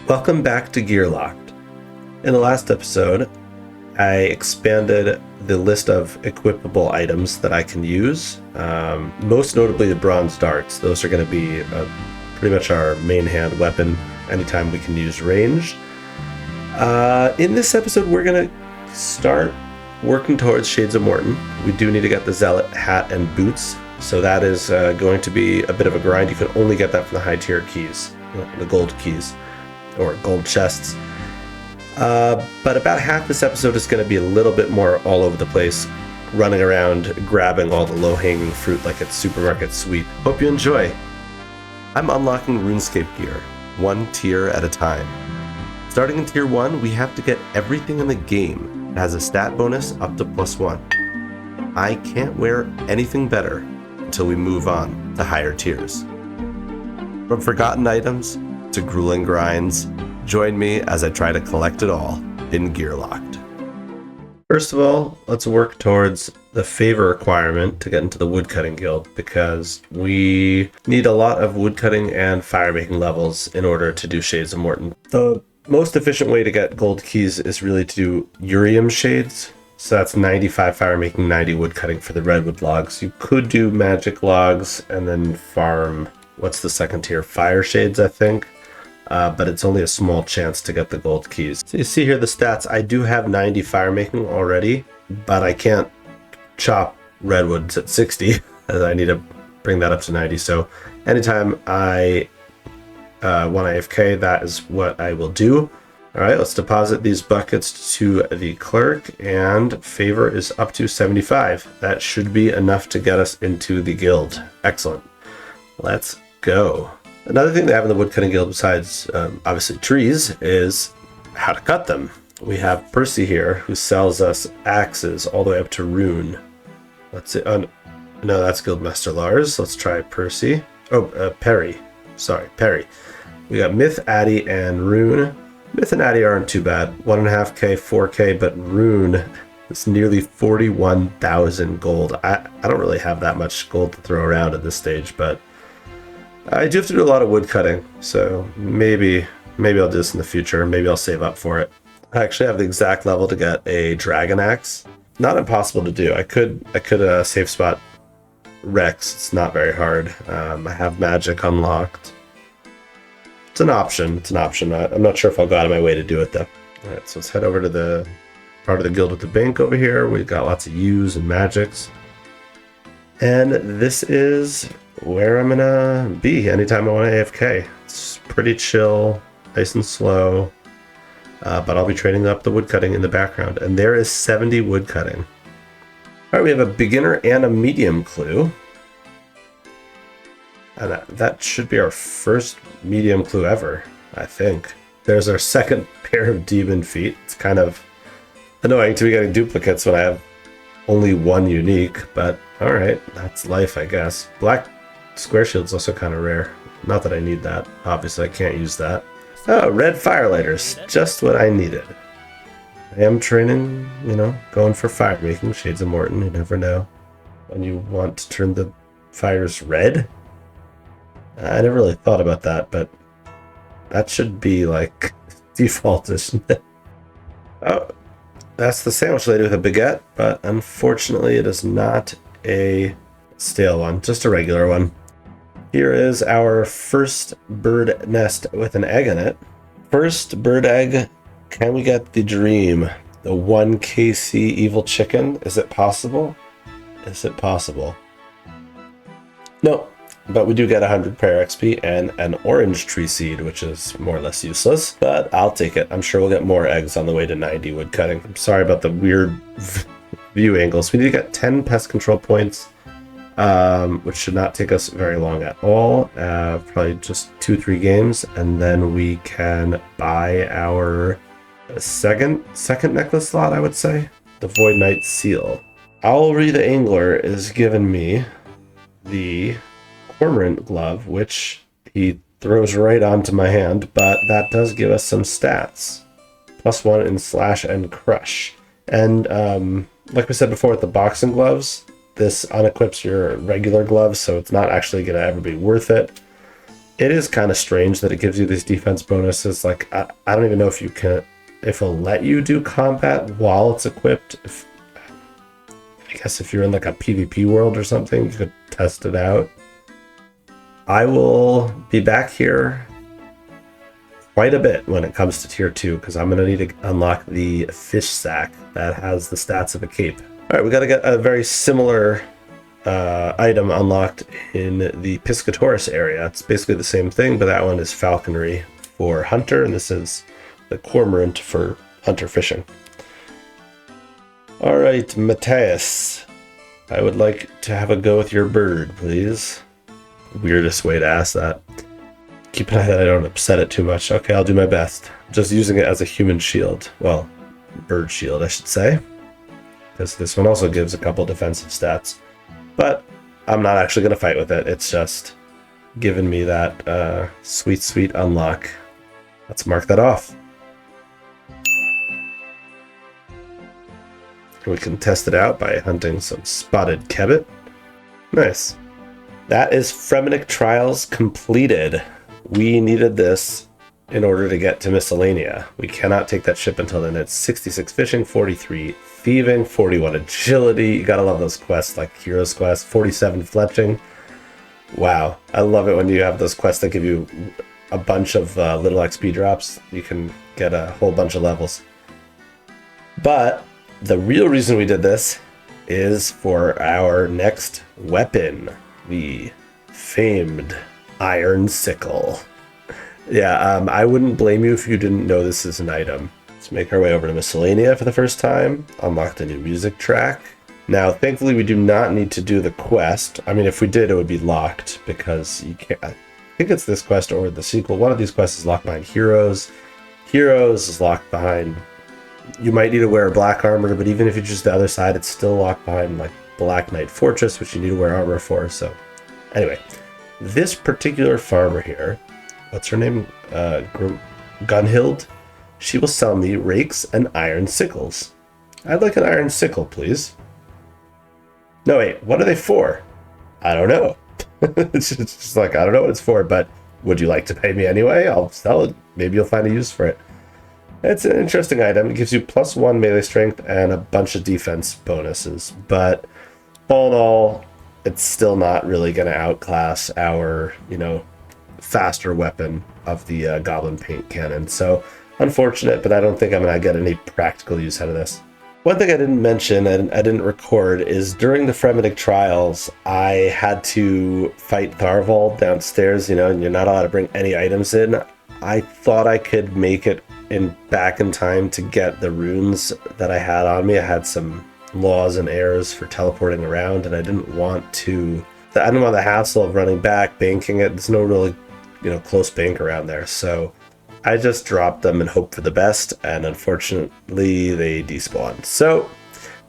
Welcome back to Gear Locked. In the last episode, I expanded the list of equipable items that I can use. Most notably the bronze darts. Those are going to be pretty much our main hand weapon anytime we can use ranged. In this episode, we're going to start working towards Shades of Morton. We do need to get the Zealot hat and boots, so that is going to be a bit of a grind. You can only get that from the high tier keys, the gold keys, or gold chests. But about half this episode is going to be a little bit more all over the place, running around grabbing all the low-hanging fruit like it's supermarket sweet. Hope you enjoy. I'm unlocking RuneScape gear, one tier at a time. Starting in tier 1, we have to get everything in the game. It has a stat bonus up to +1. I can't wear anything better until we move on to higher tiers. From forgotten items to grueling grinds, join me as I try to collect it all in Gear Locked. First of all, let's work towards the favor requirement to get into the woodcutting guild, because we need a lot of woodcutting and firemaking levels in order to do Shades of Morton. The most efficient way to get gold keys is really to do Urium shades. So that's 95 firemaking, 90 woodcutting for the redwood logs. You could do magic logs and then farm, what's the second tier? Fire shades, I think. But it's only a small chance to get the gold keys. So you see here the stats. I do have 90 firemaking already, but I can't chop redwoods at 60. I need to bring that up to 90. So anytime I want AFK, that is what I will do. All right, let's deposit these buckets to the clerk, and favor is up to 75. That should be enough to get us into the guild. Excellent. Let's go. Another thing they have in the woodcutting guild, besides obviously trees, is how to cut them. We have Percy here, who sells us axes all the way up to rune. Let's see. No, that's Guildmaster Lars. Let's try Percy. Perry. Sorry, Perry. We got Myth, Addy, and Rune. Myth and Addy aren't too bad. 1.5k, 4k, but Rune is nearly 41,000 gold. I don't really have that much gold to throw around at this stage, but I do have to do a lot of wood cutting, so maybe I'll do this in the future. Maybe I'll save up for it. I actually have the exact level to get a dragon axe. Not impossible to do. I could save spot Rex. It's not very hard. I have magic unlocked. It's an option. I'm not sure if I'll go out of my way to do it though. All right, so let's head over to the part of the guild with the bank over here. We've got lots of U's and magics, and this is where I'm gonna be anytime I want to AFK. It's pretty chill, nice and slow, but I'll be training up the woodcutting in the background, and there is 70 woodcutting. All right, we have a beginner and a medium clue, and that should be our first medium clue ever, I think. There's our second pair of demon feet. It's kind of annoying to be getting duplicates when I have only one unique, but all right, that's life, I guess. Black square shield's also kind of rare. Not that I need that. Obviously, I can't use that. Oh, red firelighters. Just what I needed. I am training, going for fire making. Shades of Morton, you never know when you want to turn the fires red. I never really thought about that, but that should be like default, isn't it? Oh, that's the sandwich lady with a baguette, but unfortunately it is not a stale one, just a regular one. Here is our first bird nest with an egg in it. First bird egg, can we get the dream? The 1 KC evil chicken? Is it possible? No, but we do get 100 prayer XP and an orange tree seed, which is more or less useless, but I'll take it. I'm sure we'll get more eggs on the way to 90 wood cutting. I'm sorry about the weird view angles. We need to get 10 pest control points, which should not take us very long at all. Probably just 2-3 games, and then we can buy our second necklace slot, I would say. The Void Knight Seal. Owlry the Angler is giving me the Cormorant Glove, which he throws right onto my hand, but that does give us some stats. +1 in slash and crush. And like we said before with the boxing gloves, this unequips your regular gloves, so it's not actually going to ever be worth it. It is kind of strange that it gives you these defense bonuses. Like, I don't even know if it'll let you do combat while it's equipped. I guess if you're in like a PvP world or something, you could test it out. I will be back here quite a bit when it comes to tier 2, because I'm going to need to unlock the fish sack that has the stats of a cape. All right, we got to get a very similar item unlocked in the Piscatoris area. It's basically the same thing, but that one is falconry for hunter, and this is the cormorant for hunter fishing. All right, Matthias, I would like to have a go with your bird, please. Weirdest way to ask that. Keep an eye that I don't upset it too much. Okay, I'll do my best. Just using it as a human shield. Well, bird shield, I should say. Because this one also gives a couple defensive stats. But I'm not actually going to fight with it. It's just giving me that sweet, sweet unlock. Let's mark that off. We can test it out by hunting some spotted kebbit. Nice. That is Fremennik Trials completed. We needed this in order to get to Miscellanea. We cannot take that ship until then. It's 66 fishing, 43 thieving, 41 agility. You gotta love those quests like Heroes Quest, 47 fletching. Wow, I love it when you have those quests that give you a bunch of little XP drops. You can get a whole bunch of levels. But the real reason we did this is for our next weapon, the famed Iron Sickle. Yeah, I wouldn't blame you if you didn't know this is an item. Let's make our way over to Miscellanea for the first time. Unlocked a new music track. Now, thankfully, we do not need to do the quest. I mean, if we did, it would be locked because you can't. I think it's this quest or the sequel. One of these quests is locked behind Heroes. Heroes is locked behind. You might need to wear black armor, but even if you choose the other side, it's still locked behind like Black Knight Fortress, which you need to wear armor for. So, anyway, this particular farmer here, what's her name? Gunhild. She will sell me rakes and iron sickles. I'd like an iron sickle, please. No, wait, what are they for? I don't know. It's just like, I don't know what it's for, but would you like to pay me anyway? I'll sell it. Maybe you'll find a use for it. It's an interesting item. It gives you +1 melee strength and a bunch of defense bonuses. But all in all, it's still not really going to outclass our, faster weapon of the Goblin Paint Cannon. So unfortunate, but I don't think I'm going to get any practical use out of this. One thing I didn't mention and I didn't record is during the Fremennik Trials, I had to fight Tharvald downstairs, and you're not allowed to bring any items in. I thought I could make it back in time to get the runes that I had on me. I had some laws and errors for teleporting around, and I didn't want the hassle of running back, banking it. There's no really, close bank around there. So I just dropped them and hoped for the best, and unfortunately they despawned. So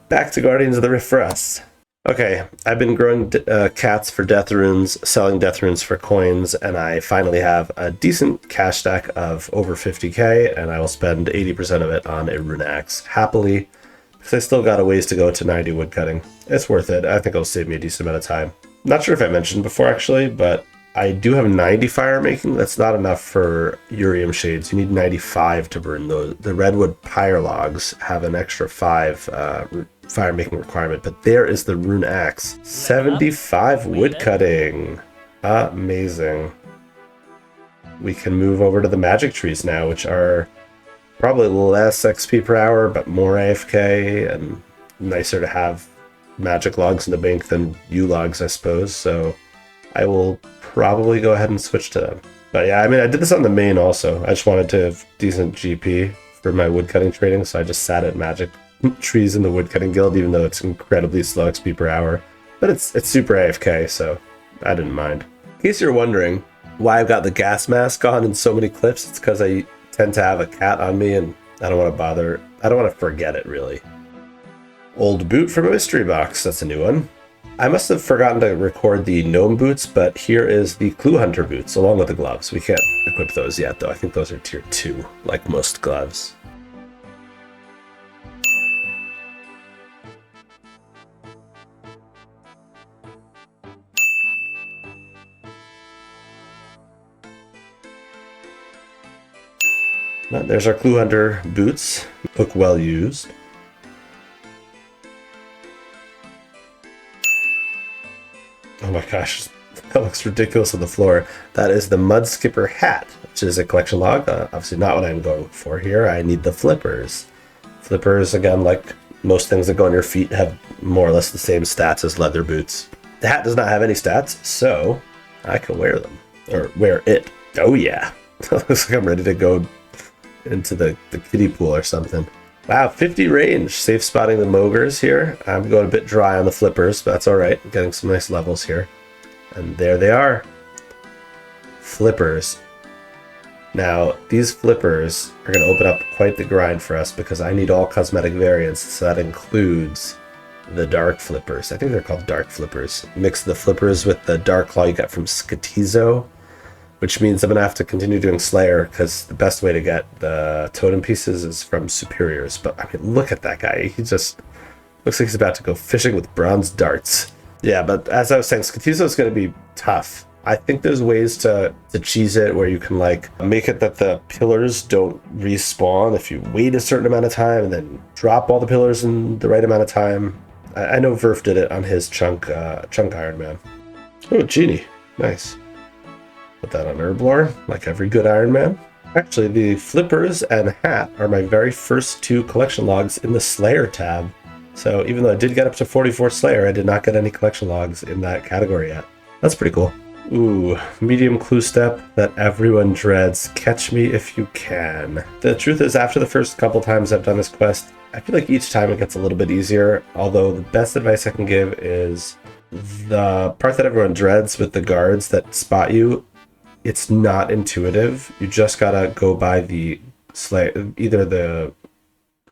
back to Guardians of the Rift for us. Okay, I've been growing cats for death runes, selling death runes for coins, and I finally have a decent cash stack of over 50k, and I will spend 80% of it on a rune axe happily, because I still got a ways to go to 90 woodcutting. It's worth it. I think it'll save me a decent amount of time. Not sure if I mentioned before actually, but I do have 90 fire making. That's not enough for Urium Shades. You need 95 to burn those. The Redwood Pyre Logs have an extra 5 fire making requirement, but there is the rune axe. 75 woodcutting. Amazing. We can move over to the magic trees now, which are probably less XP per hour, but more AFK and nicer to have magic logs in the bank than U logs, I suppose. So I will probably go ahead and switch to them. But yeah, I mean, I did this on the main also. I just wanted to have decent GP for my woodcutting trading, so I just sat at magic trees in the woodcutting guild, even though it's incredibly slow XP per hour. But it's super AFK, so I didn't mind. In case you're wondering why I've got the gas mask on in so many clips, it's because I tend to have a cat on me and I don't want to forget it really. Old boot from a mystery box, that's a new one. I must have forgotten to record the gnome boots, but here is the clue hunter boots along with the gloves. We can't equip those yet though. I think those are tier 2, like most gloves. There's our Clue Hunter boots. Look well used. Oh my gosh, that looks ridiculous on the floor. That is the Mud Skipper hat, which is a collection log. Obviously not what I'm going for here. I need the flippers. Flippers, again, like most things that go on your feet, have more or less the same stats as leather boots. The hat does not have any stats, so I can wear them. Or wear it. Oh yeah. Looks like I'm ready to go into the kiddie pool or something. Wow, 50 range. Safe spotting the Mogres here. I'm going a bit dry on the flippers, but that's alright. I'm getting some nice levels here. And there they are. Flippers. Now, these flippers are going to open up quite the grind for us because I need all cosmetic variants, so that includes the dark flippers. I think they're called dark flippers. Mix the flippers with the dark claw you got from Skatizo, which means I'm going to have to continue doing Slayer because the best way to get the totem pieces is from Superiors. But I mean, look at that guy. He just looks like he's about to go fishing with bronze darts. Yeah, but as I was saying, Skatizo is going to be tough. I think there's ways to cheese it where you can like make it that the pillars don't respawn if you wait a certain amount of time and then drop all the pillars in the right amount of time. I know Verf did it on his chunk Iron Man. Oh, Genie. Nice. Put that on Herblore, like every good Iron Man. Actually, the flippers and hat are my very first 2 collection logs in the Slayer tab. So even though I did get up to 44 Slayer, I did not get any collection logs in that category yet. That's pretty cool. Ooh, medium clue step that everyone dreads. Catch me if you can. The truth is, after the first couple times I've done this quest, I feel like each time it gets a little bit easier, although the best advice I can give is the part that everyone dreads with the guards that spot you. It's not intuitive. You just gotta go by the either the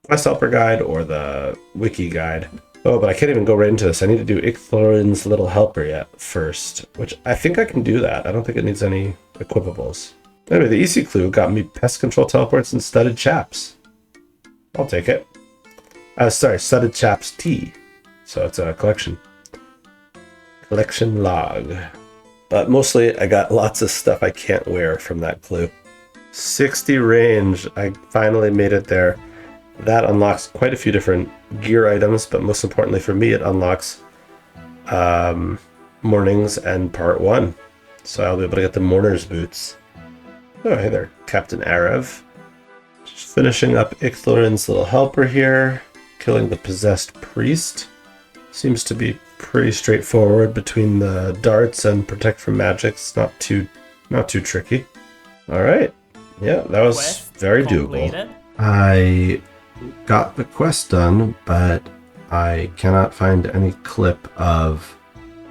quest helper guide or the wiki guide. Oh, but I can't even go right into this. I need to do Icthorin's little helper yet first, which I think I can do that. I don't think it needs any equipables. Anyway, the easy clue got me pest control teleports and studded chaps. I'll take it. Sorry, studded chaps T. So it's a collection log. But mostly I got lots of stuff I can't wear from that clue. 60 range. I finally made it there. That unlocks quite a few different gear items, but most importantly for me, it unlocks Mornings and Part 1. So I'll be able to get the Mourner's boots. Oh, hey there, Captain Arav. Just finishing up Icthorin's little helper here. Killing the possessed priest. Seems to be pretty straightforward between the darts and protect from magic. It's not too tricky. All right. Yeah, that was quest very completed. Doable. I got the quest done, but I cannot find any clip of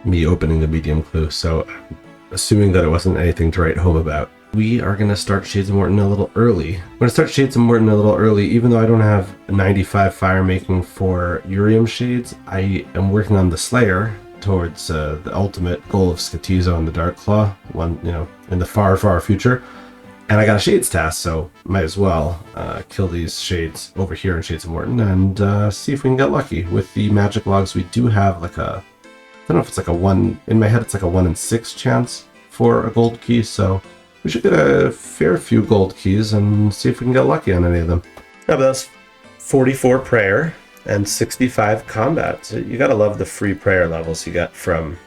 me opening the medium clue, so I'm assuming that it wasn't anything to write home about. We are going to start Shades of Morton a little early. I'm going to start Shades of Morton a little early, even though I don't have 95 fire making for Urium Shades. I am working on the Slayer towards the ultimate goal of Skatizo and the Dark Claw, one, in the far, far future. And I got a Shades task, so might as well kill these Shades over here in Shades of Morton and see if we can get lucky. With the magic logs, we do have like I don't know if it's like a 1, in my head it's like a 1 in 6 chance for a gold key, so we should get a fair few gold keys and see if we can get lucky on any of them. Yeah, but that's 44 prayer and 65 combat. So you gotta love the free prayer levels you get from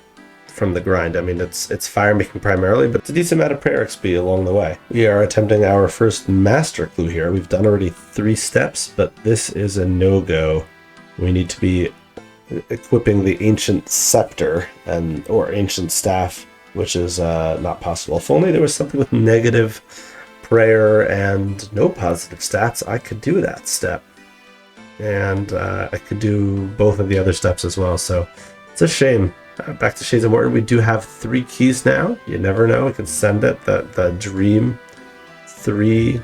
the grind. I mean, it's fire making primarily, but it's a decent amount of prayer XP along the way. We are attempting our first master clue here. We've done already 3 steps, but this is a no-go. We need to be equipping the ancient scepter or ancient staff, which is not possible. If only there was something with negative prayer and no positive stats, I could do that step. And I could do both of the other steps as well, so it's a shame. Back to Shades of Morton, we do have 3 keys now. You never know, we can send it. The dream 3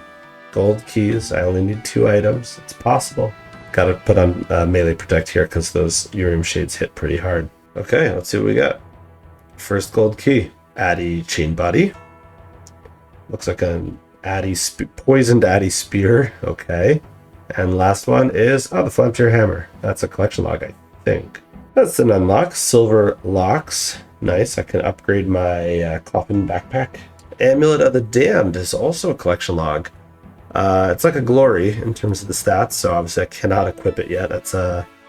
gold keys. I only need 2 items. It's possible. Gotta put on melee protect here because those Urium Shades hit pretty hard. Okay, let's see what we got. First gold key, Addy Chain Body. Looks like an poisoned Addy Spear. Okay. And last one is, the Flamtier Hammer. That's a collection log, I think. That's an unlock. Silver Locks. Nice. I can upgrade my Coffin Backpack. Amulet of the Damned is also a collection log. It's like a glory in terms of the stats, so obviously I cannot equip it yet. It's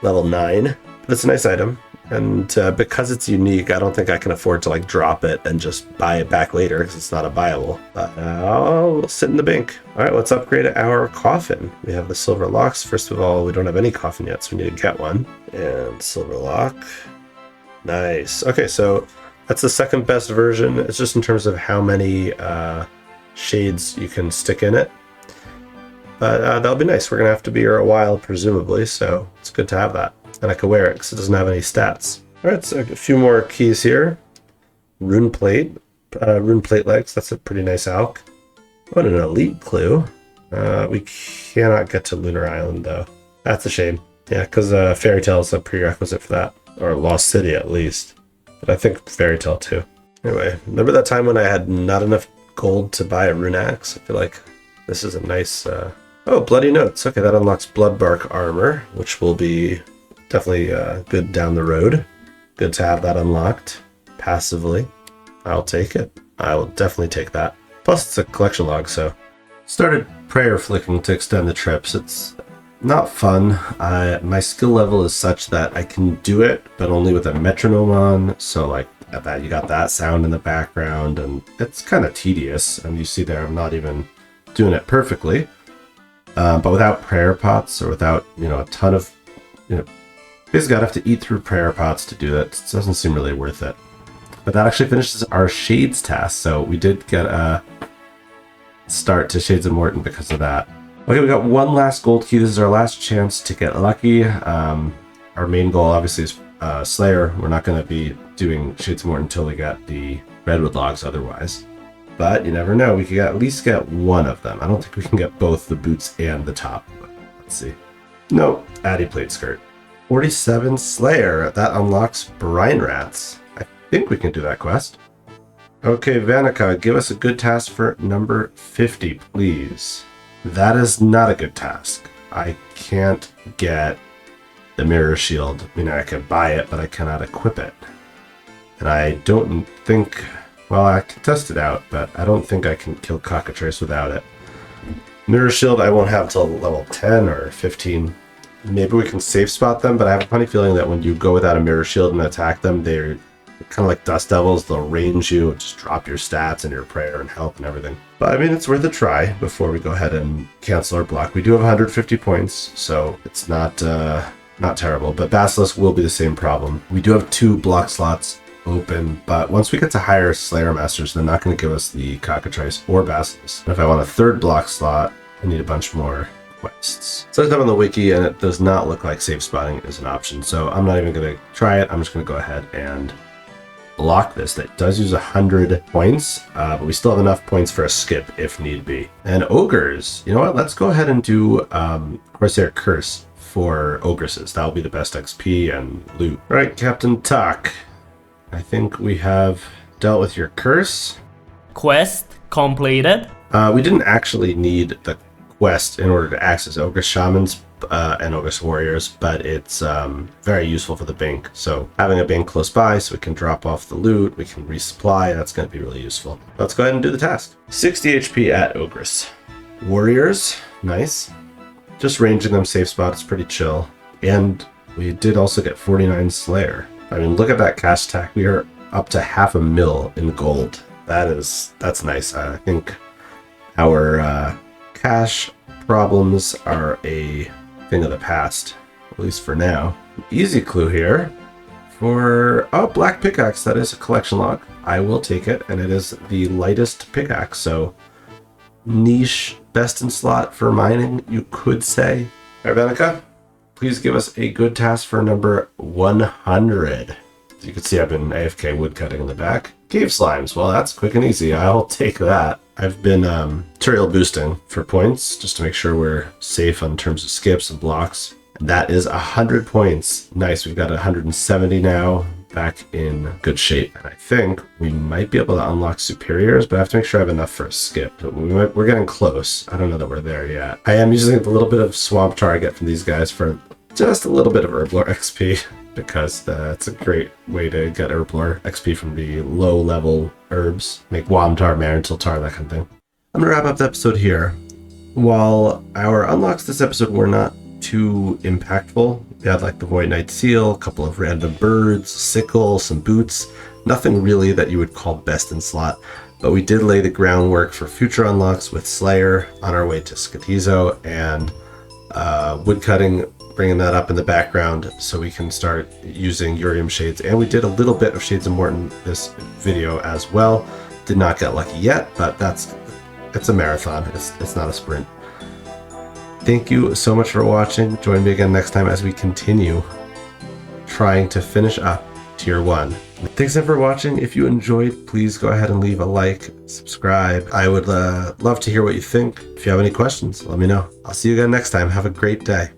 level 9, but it's a nice item. And because it's unique, I don't think I can afford to like drop it and just buy it back later because it's not a buyable. But I'll sit in the bank. All right, let's upgrade our coffin. We have the silver locks. First of all, we don't have any coffin yet, so we need to get one. And silver lock. Nice. Okay, so that's the second best version. It's just in terms of how many shades you can stick in it. But that'll be nice. We're going to have to be here a while, presumably, so it's good to have that. And I can wear it because it doesn't have any stats. All right, so a few more keys here. Rune plate legs. That's a pretty nice alch. What an elite clue. We cannot get to Lunar Island, though. That's a shame. Yeah, because Fairy Tale is a prerequisite for that. Or Lost City, at least. But I think Fairy Tale, too. Anyway, remember that time when I had not enough gold to buy a rune axe? I feel like this is a nice... Oh, Bloody Notes. Okay, that unlocks Bloodbark armor, which will be definitely good down the road. Good to have that unlocked passively. I'll take it. I will definitely take that. Plus, it's a collection log, so... Started prayer flicking to extend the trips. It's not fun. My skill level is such that I can do it, but only with a metronome on. So, like, at that, you got that sound in the background, and it's kind of tedious. And you see there, I'm not even doing it perfectly. But without prayer pots, or without, a ton of, basically I'd have to eat through prayer pots to do that. It doesn't seem really worth it. But that actually finishes our Shades task, so we did get a start to Shades of Morton because of that. Okay, we got one last gold key. This is our last chance to get lucky. Our main goal, obviously, is Slayer. We're not going to be doing Shades of Morton until we get the Redwood logs otherwise. But you never know. We could at least get one of them. I don't think we can get both the boots and the top. But let's see. No, Addy plate skirt. 47 Slayer. That unlocks Brine Rats. I think we can do that quest. Okay, Vanica, give us a good task for number 50, please. That is not a good task. I can't get the mirror shield. I mean, I could buy it, but I cannot equip it. And I don't think... Well, I can test it out, but I don't think I can kill Cockatrice without it. Mirror Shield I won't have till level 10 or 15. Maybe we can safe spot them, but I have a funny feeling that when you go without a Mirror Shield and attack them, they're kind of like Dust Devils. They'll range you and just drop your stats and your prayer and health and everything. But I mean, it's worth a try before we go ahead and cancel our block. We do have 150 points, so it's not terrible, but Basilisk will be the same problem. We do have 2 block slots open, but once we get to higher Slayer Masters, they're not going to give us the Cockatrice or Basilisk. And if I want a 3rd block slot, I need a bunch more quests. So I looked up on the wiki, and it does not look like safe spotting is an option, so I'm not even going to try it. I'm just going to go ahead and block this. That does use 100 points, but we still have enough points for a skip if need be. And Ogres, you know what? Let's go ahead and do Corsair Curse for Ogresses. That'll be the best XP and loot. All right, Captain Tak. I think we have dealt with your curse. Quest completed. We didn't actually need the quest in order to access Ogre Shamans and Ogre Warriors, but it's very useful for the bank. So having a bank close by so we can drop off the loot, we can resupply, that's going to be really useful. Let's go ahead and do the task. 60 HP at Ogress. Warriors, nice. Just ranging them safe spot is pretty chill. And we did also get 49 Slayer. I mean, look at that cash stack. We are up to 500,000 in gold. That's nice. I think our cash problems are a thing of the past, at least for now. Easy clue here for Black Pickaxe. That is a collection log. I will take it, and it is the lightest pickaxe. So niche, best in slot for mining, you could say. All right, Vanica, please give us a good task for number 100. As you can see, I've been AFK woodcutting in the back. Cave slimes. Well, that's quick and easy. I'll take that. I've been material boosting for points just to make sure we're safe in terms of skips and blocks. And that is 100 points. Nice. We've got 170 now. Back in good shape. And I think we might be able to unlock superiors, but I have to make sure I have enough for a skip. We're getting close. I don't know that we're there yet. I am using a little bit of swamp tar I get from these guys for just a little bit of Herblore XP, because that's a great way to get Herblore XP from the low level herbs. Make Wom tar, Marentil tar, that kind of thing. I'm gonna wrap up the episode here. While our unlocks this episode were not too impactful, we had like the Void Knight Seal, a couple of random birds, sickle, some boots, nothing really that you would call best in slot, but we did lay the groundwork for future unlocks with Slayer on our way to Skatizo and woodcutting, bringing that up in the background so we can start using Urium Shades. And we did a little bit of Shades of Morton this video as well. Did not get lucky yet, but it's a marathon. It's not a sprint. Thank you so much for watching. Join me again next time as we continue trying to finish up Tier 1. Thanks again for watching. If you enjoyed, please go ahead and leave a like, subscribe. I would love to hear what you think. If you have any questions, let me know. I'll see you again next time. Have a great day.